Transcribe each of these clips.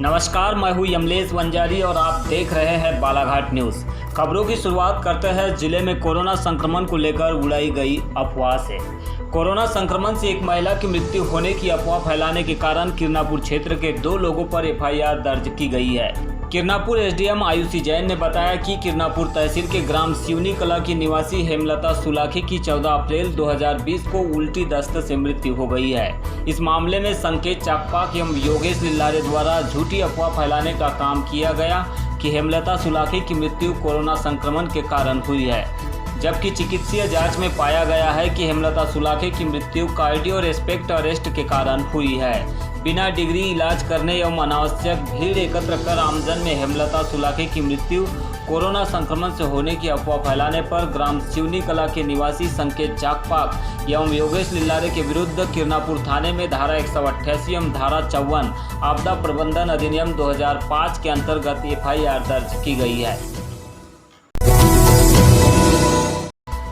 नमस्कार, मैं हूं यमलेश वंजारी और आप देख रहे हैं बालाघाट न्यूज़। खबरों की शुरुआत करते हैं जिले में कोरोना संक्रमण को लेकर उड़ाई गई अफवाह से। कोरोना संक्रमण से एक महिला की मृत्यु होने की अफवाह फैलाने के कारण किरनापुर क्षेत्र के 2 लोगों पर एफआईआर दर्ज की गई है। किरनापुर एसडीएम आयुषी जैन ने बताया कि किरनापुर तहसील के ग्राम सिवनी कला की निवासी हेमलता सुलाखी की 14 अप्रैल 2020 को उल्टी दस्त से मृत्यु हो गई है। इस मामले में संकेत चाकपाक एवं योगेश लिल्लारे द्वारा झूठी अफवाह फैलाने का काम किया गया कि हेमलता सुलाखी की मृत्यु कोरोना संक्रमण के कारण हुई है, जबकि चिकित्सीय जांच में पाया गया है कि हेमलता सुलाखी की मृत्यु कार्डियो रेस्पेक्ट अरेस्ट के कारण हुई है। बिना डिग्री इलाज करने एवं अनावश्यक भीड़ एकत्र कर आमजन में हेमलता सुलाखी की मृत्यु कोरोना संक्रमण से होने की अफवाह फैलाने पर ग्राम सिवनी कला के निवासी संकेत चाकपाक एवं योगेश लिल्लारे के विरुद्ध किरनापुर थाने में धारा 188 एवं धारा 54 आपदा प्रबंधन अधिनियम 2005 के अंतर्गत एफआईआर दर्ज की गई है।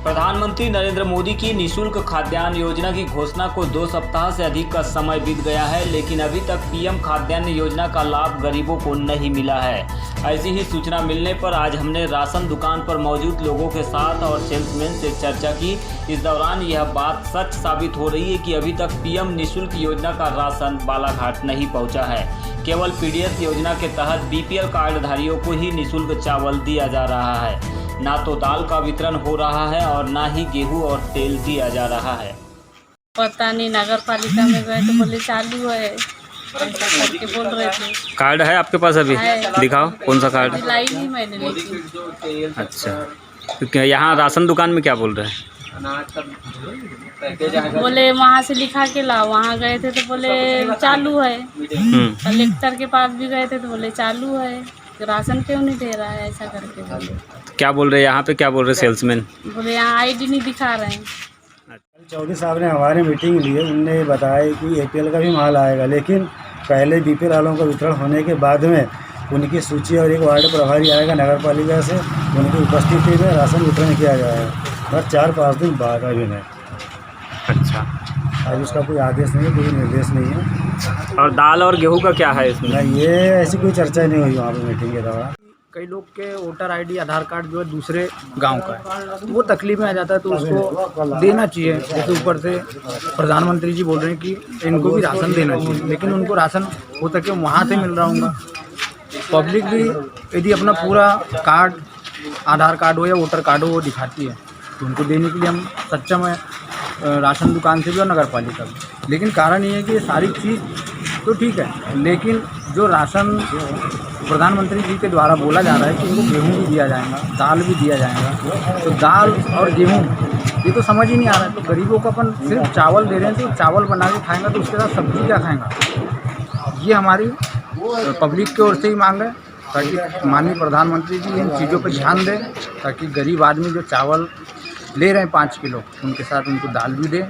प्रधानमंत्री नरेंद्र मोदी की निःशुल्क खाद्यान्न योजना की घोषणा को 2 सप्ताह से अधिक का समय बीत गया है, लेकिन अभी तक पीएम खाद्यान्न योजना का लाभ गरीबों को नहीं मिला है। ऐसी ही सूचना मिलने पर आज हमने राशन दुकान पर मौजूद लोगों के साथ और सेल्समैन से चर्चा की। इस दौरान यह बात सच साबित हो रही है कि अभी तक पीएम निःशुल्क योजना का राशन बालाघाट नहीं पहुँचा है। केवल पीडीएस योजना के तहत बीपीएल कार्डधारियों को ही निःशुल्क चावल दिया जा रहा है। ना तो दाल का वितरण हो रहा है और ना ही गेहूं और तेल दिया जा रहा है। पता नहीं, नगर पालिका में गए तो बोले चालू है, ऐसा करके बोल रहे थे। कार्ड है आपके पास? अभी दिखाओ कौन सा कार्ड। दिलाई नहीं मैंने, लेकिन अच्छा, तो यहाँ राशन दुकान में क्या बोल रहे हैं? बोले वहाँ से लिखा के ला। वहाँ गए थे तो बोले चालू है। कलेक्टर के पास भी गए थे तो बोले चालू है, राशन क्यों नहीं दे रहा है, ऐसा करके बोले। क्या बोल रहे हैं यहाँ पे? क्या बोल रहे हैं सेल्समैन? बोले यहाँ आईडी नहीं दिखा रहे हैं। चौधरी साहब ने हमारे मीटिंग ली है, उनने बताया कि एपीएल का भी माल आएगा, लेकिन पहले बीपीएल वालों का वितरण होने के बाद में उनकी सूची और एक वार्ड प्रभारी आएगा नगर पालिका से, उनकी उपस्थिति में राशन वितरण किया जाएगा। बस 4-5 दिन बाद अभी नहीं। अच्छा, आज उसका कोई आदेश नहीं है, कोई निर्देश नहीं है। और दाल और गेहूं का क्या है इसमें? नहीं, ये ऐसी कोई चर्चा नहीं हुई वहाँ पर मीटिंग के दौरान। कई लोग के वोटर आईडी आधार कार्ड जो है दूसरे गांव का है, तो वो तकलीफ में आ जाता है, तो उसको देना चाहिए। जैसे ऊपर से प्रधानमंत्री जी बोल रहे हैं कि इनको भी राशन देना चाहिए, लेकिन उनको राशन होता कि वहाँ से मिल रहा होगा। पब्लिक भी यदि अपना पूरा कार्ड, आधार कार्ड हो या वोटर कार्ड हो, वो दिखाती है, तो उनको देने के लिए हम सक्षम है, राशन दुकान से भी और नगर पालिका भी। लेकिन कारण ये है कि ये सारी चीज़ तो ठीक है, लेकिन जो राशन प्रधानमंत्री जी के द्वारा बोला जा रहा है कि इनको गेहूं भी दिया जाएगा, दाल भी दिया जाएगा, तो दाल और गेहूं ये तो समझ ही नहीं आ रहा है। तो गरीबों को अपन सिर्फ चावल दे रहे हैं, तो चावल बना के खाएंगा तो उसके साथ सब्जी क्या खाएंगा? ये हमारी पब्लिक की ओर से ही मांग है, ताकि माननीय प्रधानमंत्री जी इन चीज़ों पर ध्यान दें, ताकि गरीब आदमी जो चावल ले रहे हैं 5 किलो, उनके साथ उनको दाल भी दें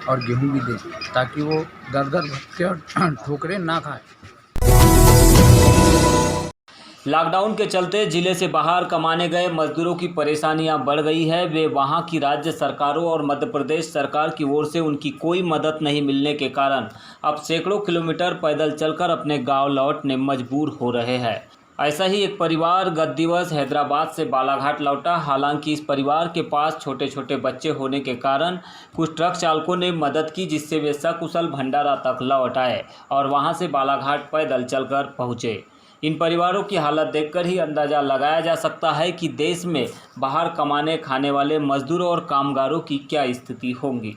और गेहूं भी दें, ताकि वो दर-दर भटके और ठोकरें ना खाएं। लॉकडाउन के चलते जिले से बाहर कमाने गए मजदूरों की परेशानियां बढ़ गई है। वे वहां की राज्य सरकारों और मध्य प्रदेश सरकार की ओर से उनकी कोई मदद नहीं मिलने के कारण अब सैकड़ों किलोमीटर पैदल चलकर अपने गांव लौटने मजबूर हो रहे हैं। ऐसा ही एक परिवार गत दिवस हैदराबाद से बालाघाट लौटा। हालांकि इस परिवार के पास छोटे छोटे बच्चे होने के कारण कुछ ट्रक चालकों ने मदद की, जिससे वे सकुशल भंडारा तक लौट आए और वहां से बालाघाट पैदल चलकर पहुंचे। इन परिवारों की हालत देखकर ही अंदाज़ा लगाया जा सकता है कि देश में बाहर कमाने खाने वाले मजदूरों और कामगारों की क्या स्थिति होगी।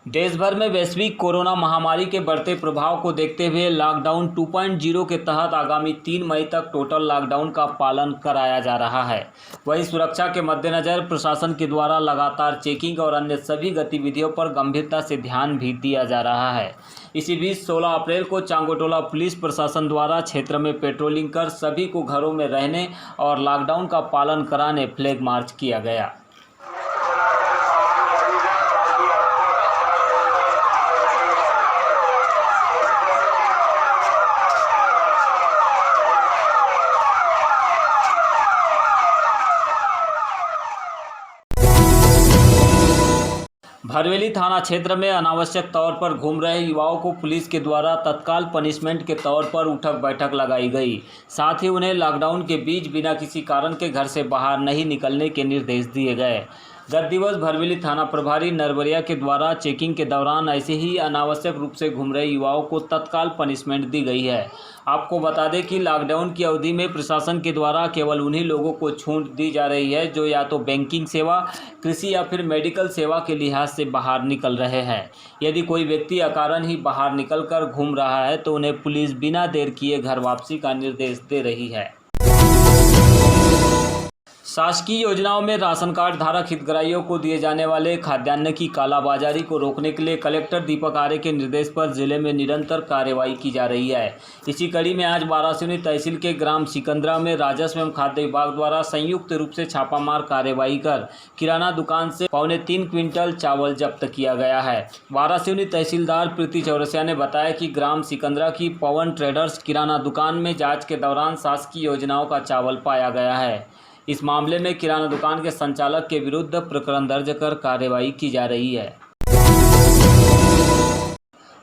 देश भर में वैश्विक कोरोना महामारी के बढ़ते प्रभाव को देखते हुए लॉकडाउन 2.0 के तहत आगामी 3 मई तक टोटल लॉकडाउन का पालन कराया जा रहा है। वहीं सुरक्षा के मद्देनज़र प्रशासन के द्वारा लगातार चेकिंग और अन्य सभी गतिविधियों पर गंभीरता से ध्यान भी दिया जा रहा है। इसी बीच 16 अप्रैल को चांगोटोला पुलिस प्रशासन द्वारा क्षेत्र में पेट्रोलिंग कर सभी को घरों में रहने और लॉकडाउन का पालन कराने फ्लैग मार्च किया गया। भरवेली थाना क्षेत्र में अनावश्यक तौर पर घूम रहे युवाओं को पुलिस के द्वारा तत्काल पनिशमेंट के तौर पर उठक बैठक लगाई गई। साथ ही उन्हें लॉकडाउन के बीच बिना किसी कारण के घर से बाहर नहीं निकलने के निर्देश दिए गए। गत दिवस भरवेली थाना प्रभारी नरवरिया के द्वारा चेकिंग के दौरान ऐसे ही अनावश्यक रूप से घूम रहे युवाओं को तत्काल पनिशमेंट दी गई है। आपको बता दें कि लॉकडाउन की अवधि में प्रशासन के द्वारा केवल उन्हीं लोगों को छूट दी जा रही है जो या तो बैंकिंग सेवा, कृषि या फिर मेडिकल सेवा के लिहाज से बाहर निकल रहे हैं। यदि कोई व्यक्ति अकारण ही बाहर निकलकर घूम रहा है तो उन्हें पुलिस बिना देर किए घर वापसी का निर्देश दे रही है। शासकीय योजनाओं में राशन कार्ड धारक हितग्राहियों को दिए जाने वाले खाद्यान्न की कालाबाजारी को रोकने के लिए कलेक्टर दीपक आर्य के निर्देश पर जिले में निरंतर कार्रवाई की जा रही है। इसी कड़ी में आज वारासिवनी तहसील के ग्राम सिकंदरा में राजस्व एवं खाद्य विभाग द्वारा संयुक्त रूप से छापामार कार्रवाई कर किराना दुकान से 3.25 क्विंटल चावल जब्त किया गया है। वारासिवनी तहसीलदार प्रीति चौरसिया ने बताया कि ग्राम सिकंदरा की पवन ट्रेडर्स किराना दुकान में जाँच के दौरान शासकीय योजनाओं का चावल पाया गया है। इस मामले में किराना दुकान के संचालक के विरुद्ध प्रकरण दर्ज कर कार्रवाई की जा रही है।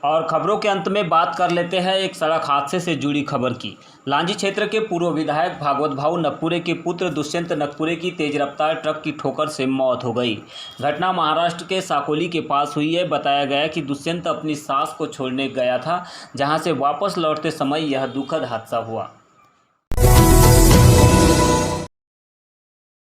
और खबरों के अंत में बात कर लेते हैं एक सड़क हादसे से जुड़ी खबर की। लांजी क्षेत्र के पूर्व विधायक भागवत भाऊ नकपुरे के पुत्र दुष्यंत नकपुरे की तेज रफ्तार ट्रक की ठोकर से मौत हो गई। घटना महाराष्ट्र के साकोली के पास हुई है। बताया गया कि दुष्यंत अपनी सास को छोड़ने गया था, जहां से वापस लौटते समय यह दुखद हादसा हुआ।